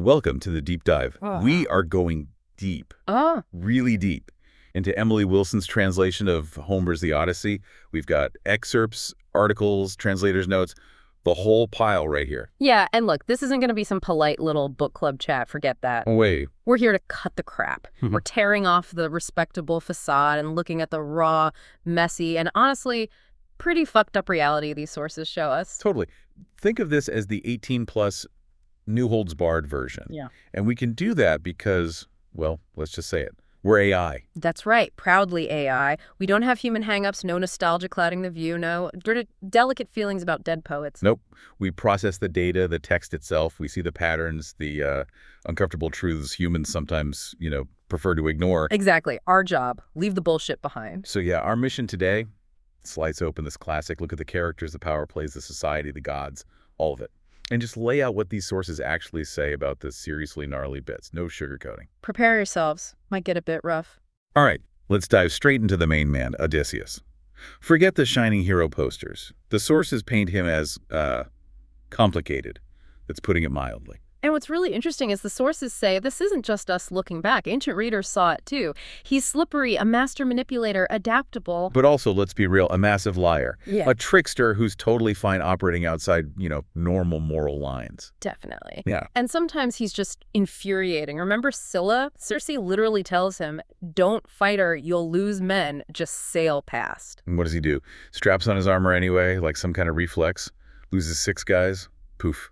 Welcome to the deep dive. We are going deep, really deep, into Emily Wilson's translation of Homer's The Odyssey. We've got excerpts, articles, translators' notes, the whole pile right here. Yeah, and look, this isn't going to be some polite little book club chat. Forget that. Wait. We're here to cut the crap. We're tearing off the respectable facade and looking at the raw, messy, and honestly, pretty fucked up reality these sources show us. Totally. Think of this as the 18-plus New Holds Barred version. Yeah. And we can do that because, well, let's just say it. We're AI. That's right. Proudly AI. We don't have human hang-ups, no nostalgia clouding the view, no delicate feelings about dead poets. Nope. We process the data, the text itself. We see the patterns, the uncomfortable truths humans sometimes, prefer to ignore. Exactly. Our job. Leave the bullshit behind. So yeah, our mission today, slice open this classic, look at the characters, the power plays, the society, the gods, all of it. And just lay out what these sources actually say about the seriously gnarly bits. No sugarcoating. Prepare yourselves. Might get a bit rough. All right, let's dive straight into the main man, Odysseus. Forget the shining hero posters. The sources paint him as, complicated. That's putting it mildly. And what's really interesting is the sources say this isn't just us looking back. Ancient readers saw it too. He's slippery, a master manipulator, adaptable. But also, let's be real, a massive liar. Yeah. A trickster who's totally fine operating outside, normal moral lines. Definitely. Yeah. And sometimes he's just infuriating. Remember Scylla? Circe literally tells him, don't fight her, you'll lose men, just sail past. And what does he do? Straps on his armor anyway, like some kind of reflex. Loses 6 guys. Poof.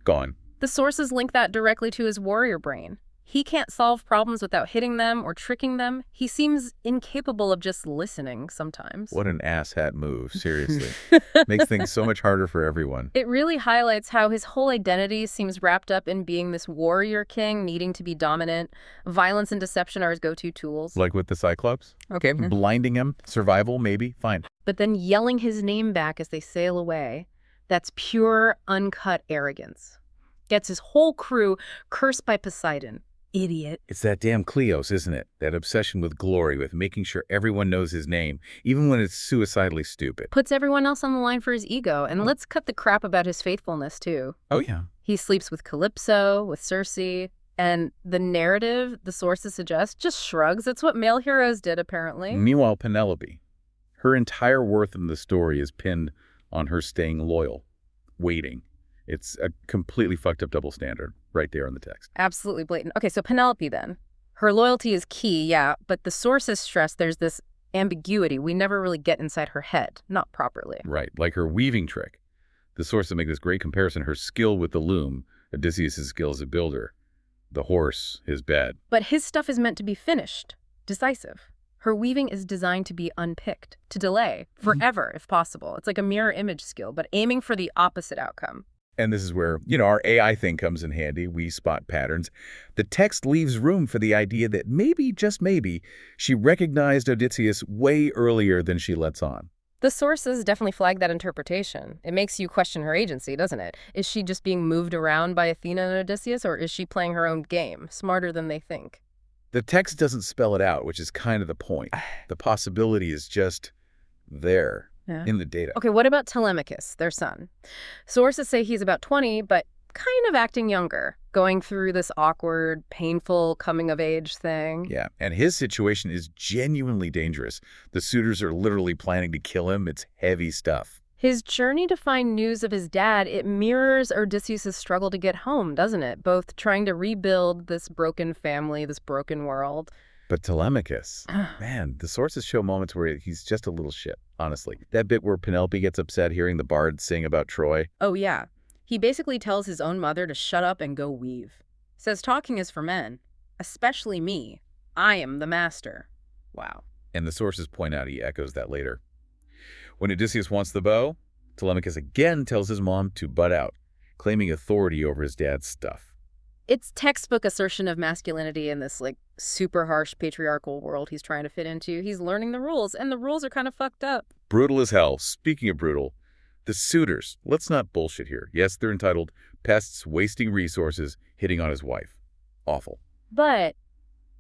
Gone. The sources link that directly to his warrior brain. He can't solve problems without hitting them or tricking them. He seems incapable of just listening sometimes. What an asshat move, seriously. Makes things so much harder for everyone. It really highlights how his whole identity seems wrapped up in being this warrior king, needing to be dominant. Violence and deception are his go-to tools. Like with the Cyclops? Okay, blinding him, survival, maybe, fine. But then yelling his name back as they sail away, that's pure, uncut arrogance. Gets his whole crew cursed by Poseidon. Idiot. It's that damn Cleos, isn't it? That obsession with glory, with making sure everyone knows his name, even when it's suicidally stupid. Puts everyone else on the line for his ego. And let's cut the crap about his faithfulness, too. Oh, yeah. He sleeps with Calypso, with Circe, and the narrative, the sources suggest, just shrugs. It's what male heroes did, apparently. Meanwhile, Penelope, her entire worth in the story is pinned on her staying loyal, waiting. It's a completely fucked up double standard right there in the text. Absolutely blatant. Okay, so Penelope then. Her loyalty is key, yeah, but the sources stress there's this ambiguity. We never really get inside her head, not properly. Right, like her weaving trick. The sources make this great comparison. Her skill with the loom, Odysseus' skill as a builder, the horse, his bed. But his stuff is meant to be finished, decisive. Her weaving is designed to be unpicked, to delay, forever if possible. It's like a mirror image skill, but aiming for the opposite outcome. And this is where, our AI thing comes in handy. We spot patterns. The text leaves room for the idea that maybe, just maybe, she recognized Odysseus way earlier than she lets on. The sources definitely flag that interpretation. It makes you question her agency, doesn't it? Is she just being moved around by Athena and Odysseus, or is she playing her own game, smarter than they think? The text doesn't spell it out, which is kind of the point. The possibility is just there. Yeah. In the data. Okay, what about Telemachus, their son? Sources say he's about 20, but kind of acting younger, going through this awkward, painful coming-of-age thing. Yeah, and his situation is genuinely dangerous. The suitors are literally planning to kill him. It's heavy stuff. His journey to find news of his dad, it mirrors Odysseus' struggle to get home, doesn't it? Both trying to rebuild this broken family, this broken world. But Telemachus, man, the sources show moments where he's just a little shit, honestly. That bit where Penelope gets upset hearing the bards sing about Troy. Oh, yeah. He basically tells his own mother to shut up and go weave. Says talking is for men, especially me. I am the master. Wow. And the sources point out he echoes that later. When Odysseus wants the bow, Telemachus again tells his mom to butt out, claiming authority over his dad's stuff. It's textbook assertion of masculinity in this, super harsh patriarchal world he's trying to fit into. He's learning the rules, and the rules are kind of fucked up. Brutal as hell. Speaking of brutal, the suitors, let's not bullshit here. Yes, they're entitled pests, wasting resources, hitting on his wife. Awful. But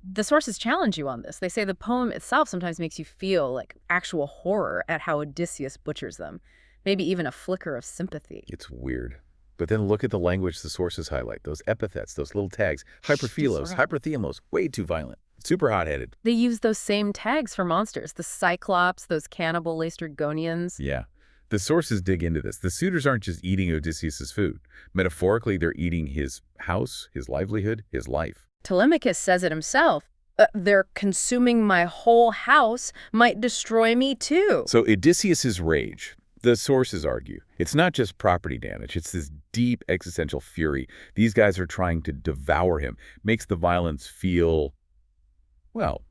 the sources challenge you on this. They say the poem itself sometimes makes you feel like actual horror at how Odysseus butchers them. Maybe even a flicker of sympathy. It's weird. But then look at the language the sources highlight, those epithets, those little tags. Hyperphilos, hyperthemos, way too violent, super hot-headed. They use those same tags for monsters, the Cyclops, those cannibal Laestrygonians. Yeah. The sources dig into this. The suitors aren't just eating Odysseus' food. Metaphorically, they're eating his house, his livelihood, his life. Telemachus says it himself. They're consuming my whole house, might destroy me too. So Odysseus' rage, the sources argue, it's not just property damage. It's this deep existential fury. These guys are trying to devour him. Makes the violence feel, well,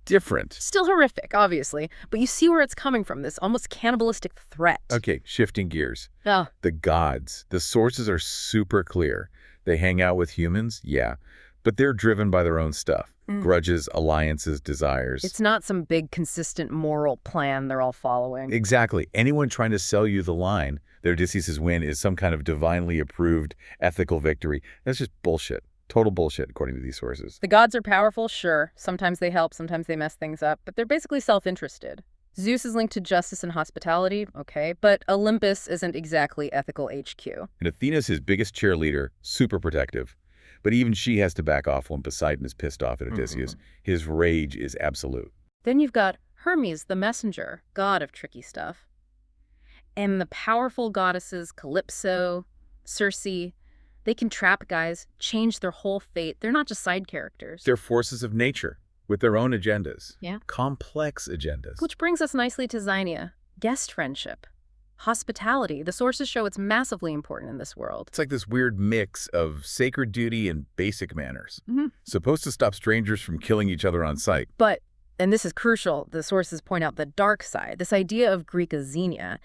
different. Still horrific, obviously, but you see where it's coming from, this almost cannibalistic threat. Okay, shifting gears. Oh. The gods, the sources are super clear. They hang out with humans, yeah, but they're driven by their own stuff. Grudges, alliances, desires. It's not some big, consistent moral plan they're all following. Exactly. Anyone trying to sell you the line that Odysseus' win is some kind of divinely approved ethical victory, that's just bullshit. Total bullshit, according to these sources. The gods are powerful, sure. Sometimes they help, sometimes they mess things up, but they're basically self-interested. Zeus is linked to justice and hospitality, okay, but Olympus isn't exactly ethical HQ. And Athena's his biggest cheerleader, super protective. But even she has to back off when Poseidon is pissed off at Odysseus. His rage is absolute. Then you've got Hermes, the messenger, god of tricky stuff. And the powerful goddesses Calypso, Circe, they can trap guys, change their whole fate. They're not just side characters. They're forces of nature with their own agendas. Yeah. Complex agendas. Which brings us nicely to Xenia, guest friendship. Hospitality. The sources show it's massively important in this world. It's like this weird mix of sacred duty and basic manners. Supposed to stop strangers from killing each other on sight. But, and this is crucial, the sources point out the dark side. This idea of Greek xenia,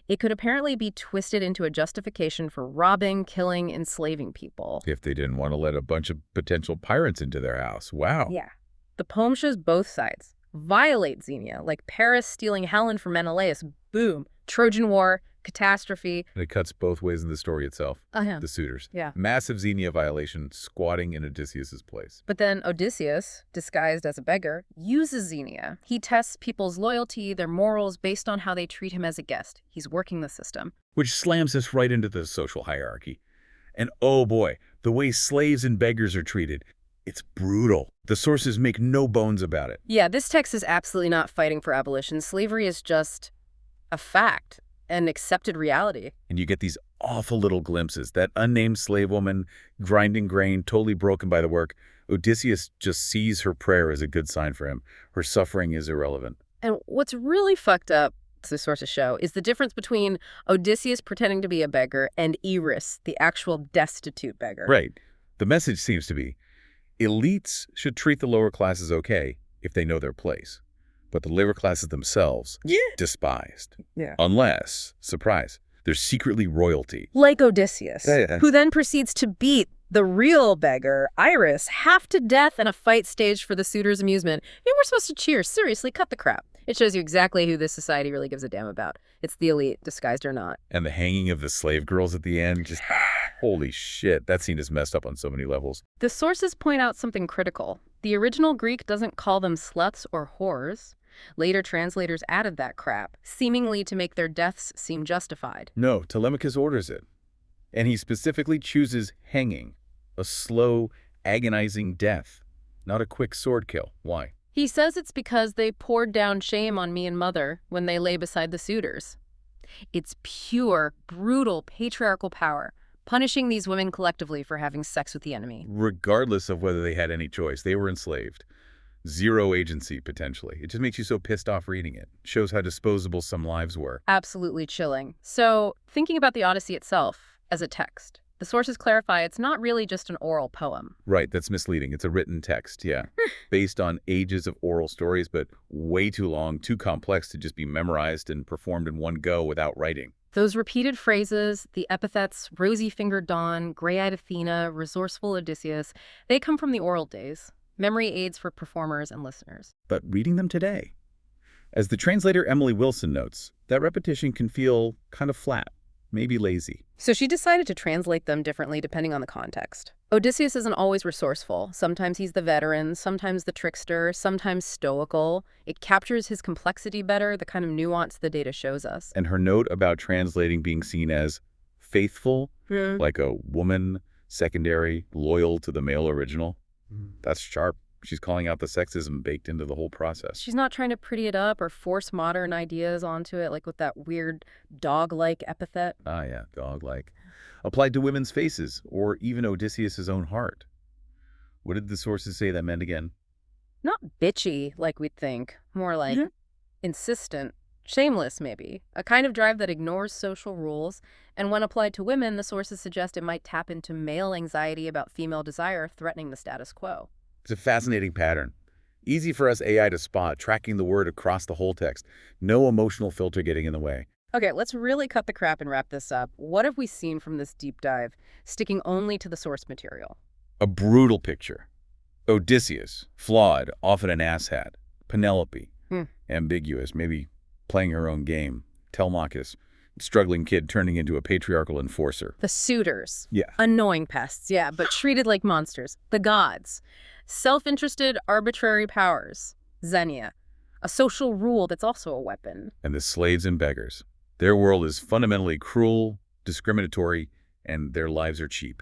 it could apparently be twisted into a justification for robbing, killing, enslaving people. If they didn't want to let a bunch of potential pirates into their house. Wow. Yeah. The poem shows both sides. Violate Xenia, like Paris stealing Helen from Menelaus. Boom. Trojan War, catastrophe. And it cuts both ways in the story itself. The suitors. Yeah. Massive Xenia violation, squatting in Odysseus' place. But then Odysseus, disguised as a beggar, uses Xenia. He tests people's loyalty, their morals, based on how they treat him as a guest. He's working the system. Which slams us right into the social hierarchy. And oh boy, the way slaves and beggars are treated. It's brutal. The sources make no bones about it. Yeah, this text is absolutely not fighting for abolition. Slavery is just a fact, an accepted reality. And you get these awful little glimpses. That unnamed slave woman, grinding grain, totally broken by the work. Odysseus just sees her prayer as a good sign for him. Her suffering is irrelevant. And what's really fucked up, the sources show, is the difference between Odysseus pretending to be a beggar and Eris, the actual destitute beggar. Right. The message seems to be, elites should treat the lower classes okay if they know their place. But the lower classes themselves, despised. Yeah. Unless, surprise, they're secretly royalty. Like Odysseus, Yeah. who then proceeds to beat the real beggar, Iris, half to death in a fight staged for the suitors' amusement. And we're supposed to cheer. Seriously, cut the crap. It shows you exactly who this society really gives a damn about. It's the elite, disguised or not. And the hanging of the slave girls at the end, just holy shit. That scene is messed up on so many levels. The sources point out something critical. The original Greek doesn't call them sluts or whores. Later translators added that crap, seemingly to make their deaths seem justified. No, Telemachus orders it. And he specifically chooses hanging, a slow, agonizing death, not a quick sword kill. Why? He says it's because they poured down shame on me and Mother when they lay beside the suitors. It's pure, brutal, patriarchal power, punishing these women collectively for having sex with the enemy. Regardless of whether they had any choice, they were enslaved. Zero agency, potentially. It just makes you so pissed off reading it. Shows how disposable some lives were. Absolutely chilling. So, thinking about the Odyssey itself as a text, the sources clarify it's not really just an oral poem. Right, that's misleading. It's a written text, yeah. Based on ages of oral stories, but way too long, too complex to just be memorized and performed in one go without writing. Those repeated phrases, the epithets, rosy-fingered dawn, gray-eyed Athena, resourceful Odysseus, they come from the oral days. Memory aids for performers and listeners. But reading them today, as the translator Emily Wilson notes, that repetition can feel kind of flat, maybe lazy. So she decided to translate them differently depending on the context. Odysseus isn't always resourceful. Sometimes he's the veteran, sometimes the trickster, sometimes stoical. It captures his complexity better, the kind of nuance the data shows us. And her note about translating being seen as faithful, Hmm. like a woman, secondary, loyal to the male original. That's sharp. She's calling out the sexism baked into the whole process. She's not trying to pretty it up or force modern ideas onto it, like with that weird dog-like epithet. Ah, yeah, dog-like. Applied to women's faces, or even Odysseus' own heart. What did the sources say that meant again? Not bitchy, like we'd think. More like insistent, shameless maybe. A kind of drive that ignores social rules. And when applied to women, the sources suggest it might tap into male anxiety about female desire threatening the status quo. It's a fascinating pattern. Easy for us AI to spot, tracking the word across the whole text. No emotional filter getting in the way. Okay, let's really cut the crap and wrap this up. What have we seen from this deep dive, sticking only to the source material? A brutal picture. Odysseus, flawed, often an asshat. Penelope, ambiguous, maybe playing her own game. Telemachus, struggling kid turning into a patriarchal enforcer. The suitors. Yeah. Annoying pests, yeah, but treated like monsters. The gods. Self-interested, arbitrary powers. Xenia. A social rule that's also a weapon. And the slaves and beggars. Their world is fundamentally cruel, discriminatory, and their lives are cheap.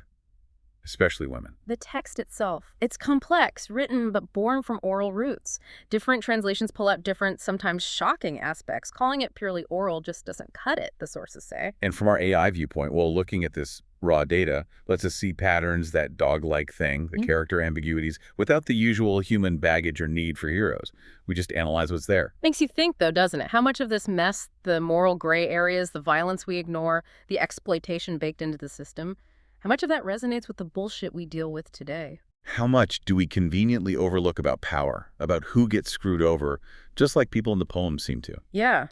Especially women. The text itself. It's complex, written, but born from oral roots. Different translations pull out different, sometimes shocking aspects. Calling it purely oral just doesn't cut it, the sources say. And from our AI viewpoint, well, looking at this raw data lets us see patterns, that dog-like thing, the character ambiguities, without the usual human baggage or need for heroes. We just analyze what's there. Makes you think, though, doesn't it? How much of this mess, the moral gray areas, the violence we ignore, the exploitation baked into the system, how much of that resonates with the bullshit we deal with today? How much do we conveniently overlook about power, about who gets screwed over, just like people in the poem seem to? Yeah.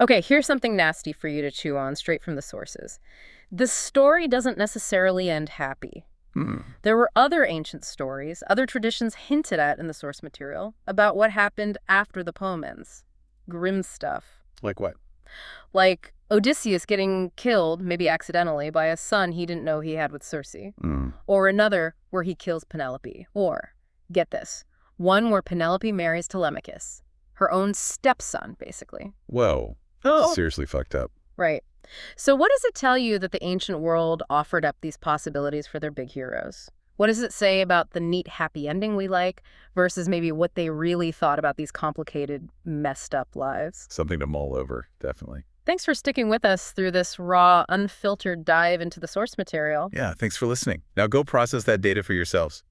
Okay, here's something nasty for you to chew on straight from the sources. The story doesn't necessarily end happy. There were other ancient stories, other traditions hinted at in the source material, about what happened after the poem ends. Grim stuff. Like what? Like Odysseus getting killed, maybe accidentally, by a son he didn't know he had with Circe. Or another where he kills Penelope. Or, get this, one where Penelope marries Telemachus. Her own stepson, basically. Whoa. Seriously fucked up. Right. So what does it tell you that the ancient world offered up these possibilities for their big heroes? What does it say about the neat happy ending we like versus maybe what they really thought about these complicated, messed up lives? Something to mull over, definitely. Thanks for sticking with us through this raw, unfiltered dive into the source material. Yeah, thanks for listening. Now go process that data for yourselves.